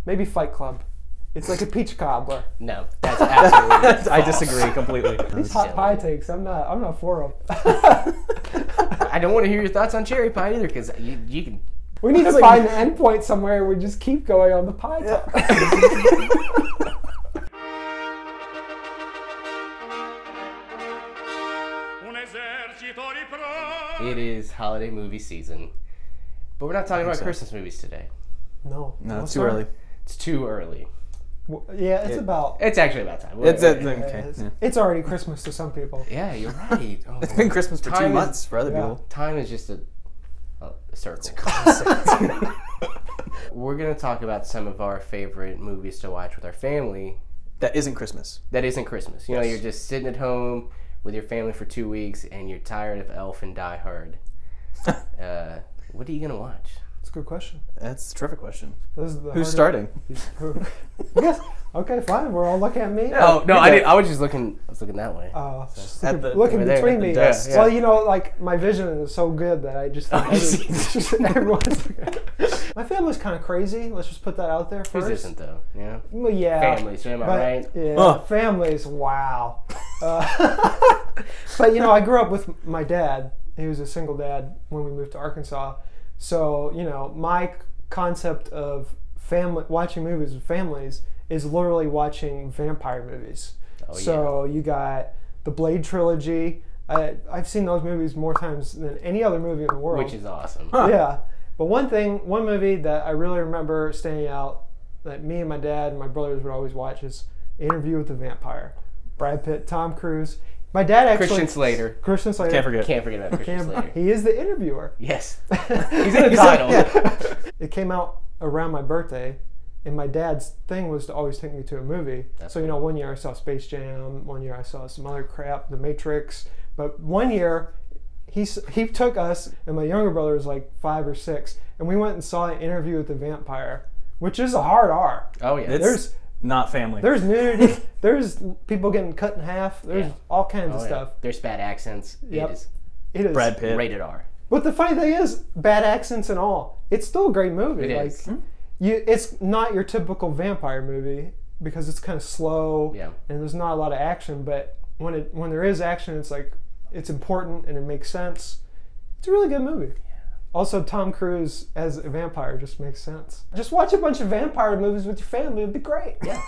Maybe Fight Club. It's like a peach cobbler. No, that's absolutely I disagree completely. These hot pie takes, I'm not for them. I don't want to hear your thoughts on cherry pie either, because you can. We need to find an end point somewhere. We just keep going on the pie talk. It is holiday movie season, but we're not talking about Christmas movies today. No, it's too early. It's too early. Well, yeah, It's actually about time. It's already Christmas to some people. Yeah, you're right. Oh, It's been Christmas for 2 months for other people. Time is just a circle. It's a concept. We're going to talk about some of our favorite movies to watch with our family. That isn't Christmas. That isn't Christmas. You know, you're just sitting at home with your family for 2 weeks and you're tired of Elf and Die Hard. What are you going to watch? That's a good question. That's a terrific question. Who's starting? Yes. Okay, fine. We're all looking at me. Oh no, I was just looking. I was looking that way. Looking between me. Yeah. Well, you know, like my vision is so good that I just everyone's. My family's kind of crazy. Let's just put that out there first. Who's isn't though? Yeah. Well, yeah. Families, am I right? Yeah. Families. Wow. But you know, I grew up with my dad. He was a single dad when we moved to Arkansas. So, you know, my concept of watching movies with families is literally watching vampire movies. Oh, So you got the Blade trilogy. I've seen those movies more times than any other movie in the world. Which is awesome. Huh. Yeah. But one movie that I really remember staying out that me and my dad and my brothers would always watch is Interview with the Vampire. Brad Pitt, Tom Cruise. My dad actually... Christian Slater. Can't forget about Christian Slater. He is the interviewer. Yes. He's in the title. It came out around my birthday, and my dad's thing was to always take me to a movie. So, you know, one year I saw Space Jam, one year I saw some other crap, The Matrix. But one year, he took us, and my younger brother was like 5 or 6, and we went and saw an Interview with the Vampire, which is a hard R. Oh, yeah. It's not family. There's nudity. There's people getting cut in half. There's all kinds of stuff. There's bad accents. Yep. It is Brad Pitt. rated R. But the funny thing is, bad accents and all, it's still a great movie. It is. It's not your typical vampire movie because it's kind of slow and there's not a lot of action. But when there is action, it's like it's important and it makes sense. It's a really good movie. Also, Tom Cruise as a vampire just makes sense. Just watch a bunch of vampire movies with your family. It'd be great. Yeah.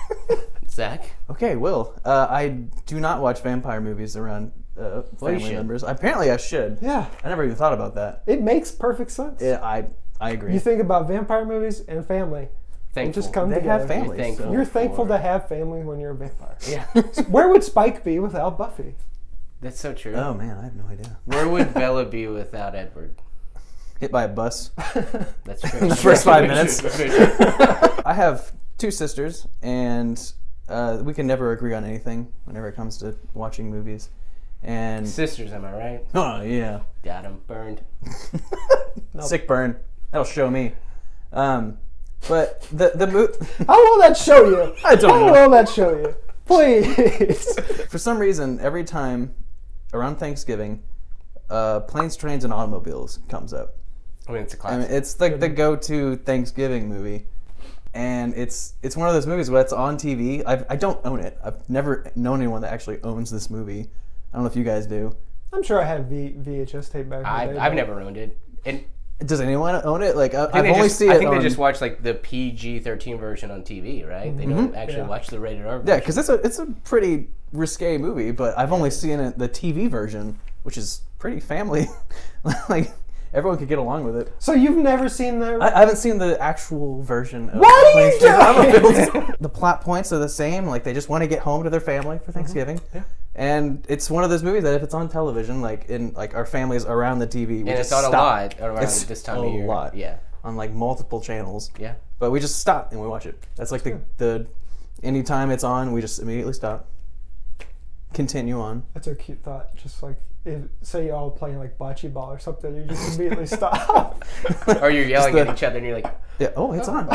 Zach? Okay, Will. I do not watch vampire movies around family members. Apparently I should. Yeah. I never even thought about that. It makes perfect sense. Yeah, I agree. You think about vampire movies and family. Thankful. Just come They together. have families. You're thankful to have family when you're a vampire. Yeah. Where would Spike be without Buffy? That's so true. Oh, man, I have no idea. Where would Bella be without Edward? Hit by a bus. That's true. In the first 5 minutes. I have 2 sisters, and we can never agree on anything whenever it comes to watching movies. And Sisters, am I right? oh yeah, Got 'em burned. Sick burn. That'll show me. But the movie. How will that show you? I don't know. How will that show you? Please. For some reason, every time around Thanksgiving, Planes, Trains, and Automobiles comes up. I mean, it's a I classic. mean, it's like the go-to Thanksgiving movie, and it's one of those movies where it's on TV. I don't own it. I've never known anyone that actually owns this movie. I don't know if you guys do. I'm sure I had a VHS tape back in the day. I've never owned it. And Does anyone own it? Like I've I only seen it. I think on, they just watch like the PG-13 version on TV, right? They don't actually watch the rated R version. Yeah, because it's a pretty risque movie, but I've only seen it the TV version, which is pretty family. Like everyone could get along with it. So you've never seen the... I haven't seen the actual version of What are Planes, you Trains, and doing? Automobiles. The plot points are the same. Like they just want to get home to their family for Thanksgiving. Yeah. And it's one of those movies that if it's on television, like in like our families around the TV, we And just it's on stop. a lot around It's this time a of year. lot. Yeah. On like multiple channels. Yeah. But we just stop and we watch it. That's like the anytime it's on, we just immediately stop. Continue on. That's a cute thought. Just like, say you're all playing like bocce ball or something, you just immediately stop. Or you're yelling at each other and you're like, Yeah. Oh, it's on. we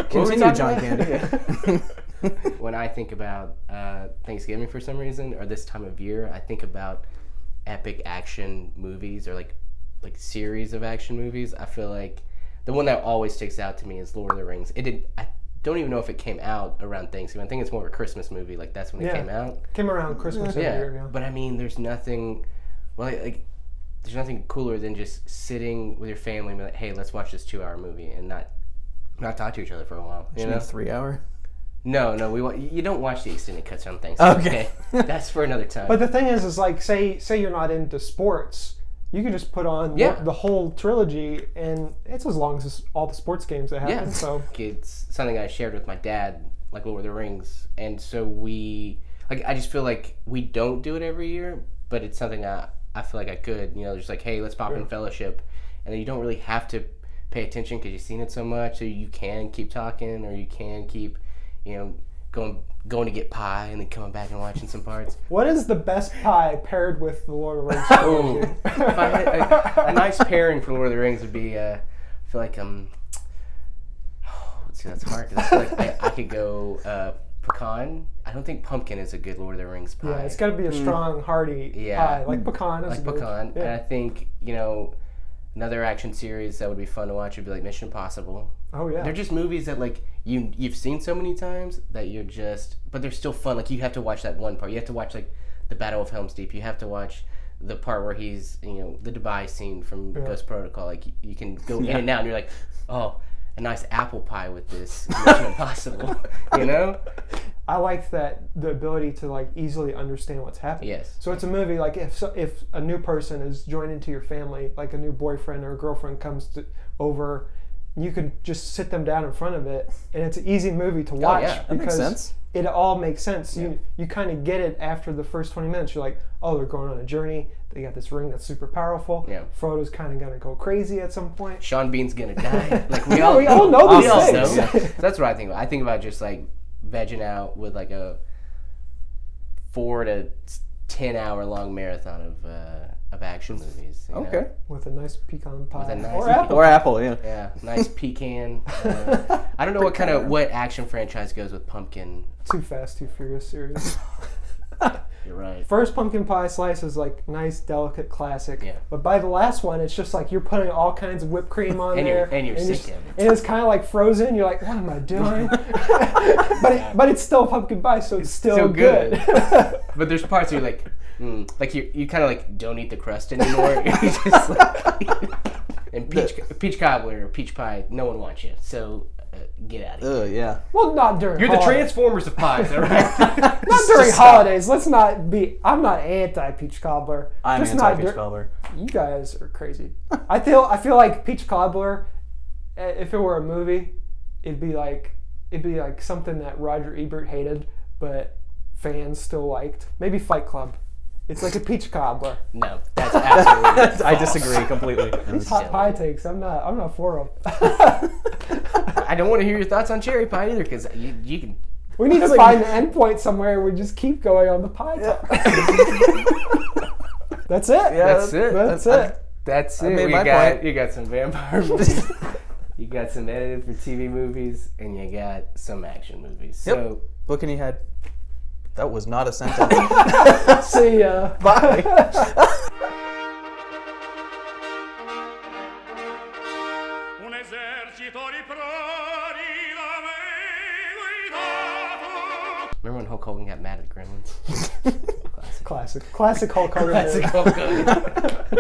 Continue, talking John about? Candy. when I think about Thanksgiving for some reason, or this time of year, I think about epic action movies or like series of action movies. I feel like the one that always sticks out to me is Lord of the Rings. I don't even know if it came out around Thanksgiving. I think it's more of a Christmas movie. Like that's when it came out. Came around Christmas every year. Yeah. But I mean, there's nothing. Well, like there's nothing cooler than just sitting with your family and be like, hey, let's watch this 2-hour movie and not talk to each other for a while. You know, 3 hour. No, you don't watch the extended cuts on Thanksgiving. Okay. That's for another time. But the thing is like, say you're not into sports, you can just put on the whole trilogy, and it's as long as all the sports games that happen. Yeah. So it's something I shared with my dad, like Lord of the Rings, and so I just feel like we don't do it every year, but it's something I feel like I could. You know, just like, hey, let's pop in Fellowship, and then you don't really have to pay attention because you've seen it so much, so you can keep talking, or you can keep, you know, going to get pie and then coming back and watching some parts. What is the best pie paired with the Lord of the Rings trilogy? If I had a nice pairing for Lord of the Rings would be, I feel like see, that's hard because I feel like I could go pecan. I don't think pumpkin is a good Lord of the Rings pie. Yeah, it's got to be a strong, hearty pie, like pecan. Like pecan. And I think, you know, another action series that would be fun to watch would be like Mission Impossible. Oh yeah. They're just movies that like you've seen so many times that you're just, but they're still fun. Like you have to watch that one part. You have to watch like the Battle of Helm's Deep. You have to watch the part where he's, you know, the Dubai scene from Ghost Protocol. Like you can go in and out and you're like, oh, a nice apple pie with this Mission Impossible. You know? I like that the ability to like easily understand what's happening. Yes. So it's a movie like if a new person is joined into your family, like a new boyfriend or a girlfriend comes over, you can just sit them down in front of it, and it's an easy movie to watch that makes sense. It all makes sense. Yeah. You kind of get it after the first 20 minutes. You're like, oh, they're going on a journey. They got this ring that's super powerful. Yeah. Frodo's kind of gonna go crazy at some point. Sean Bean's gonna die. Like we all know these things. Know. That's what I think about. I think about just like vegging out with like a 4 to 10 hour long marathon of action movies. You know? With a nice pecan pie. Or apple, yeah. Yeah, nice pecan. I don't know what action franchise goes with pumpkin. Too Fast, Too Furious series. You're right. First pumpkin pie slice is like nice, delicate classic. Yeah. But by the last one, it's just like you're putting all kinds of whipped cream on there. And you're sick. And it's kind of like frozen. You're like, what am I doing? but it's still pumpkin pie, so it's still good. But there's parts where you're like you kind of like don't eat the crust anymore. You're just like, and peach cobbler or peach pie, no one wants you. So get out of here. Yeah. Well, not during You're holidays. the Transformers of pies, all right? Not during holidays. Let's not be. I'm not anti peach cobbler. I'm anti peach cobbler. You guys are crazy. I feel like peach cobbler. If it were a movie, it'd be like something that Roger Ebert hated, but fans still liked. Maybe Fight Club. It's like a peach cobbler. No, that's absolutely false. I disagree completely. These hot pie takes, I'm not for them. I don't want to hear your thoughts on cherry pie either, because you can. We need to find an end point somewhere. We just keep going on the pie talk. That's it. Yeah, that's it. That's it. You got some vampire movies. You got some edited for TV movies, and you got some action movies. So, book in your head. That was not a sentence. See ya. Bye. Remember when Hulk Hogan got mad at the Gremlins? Classic Hulk Hogan. Classic Hulk Hogan.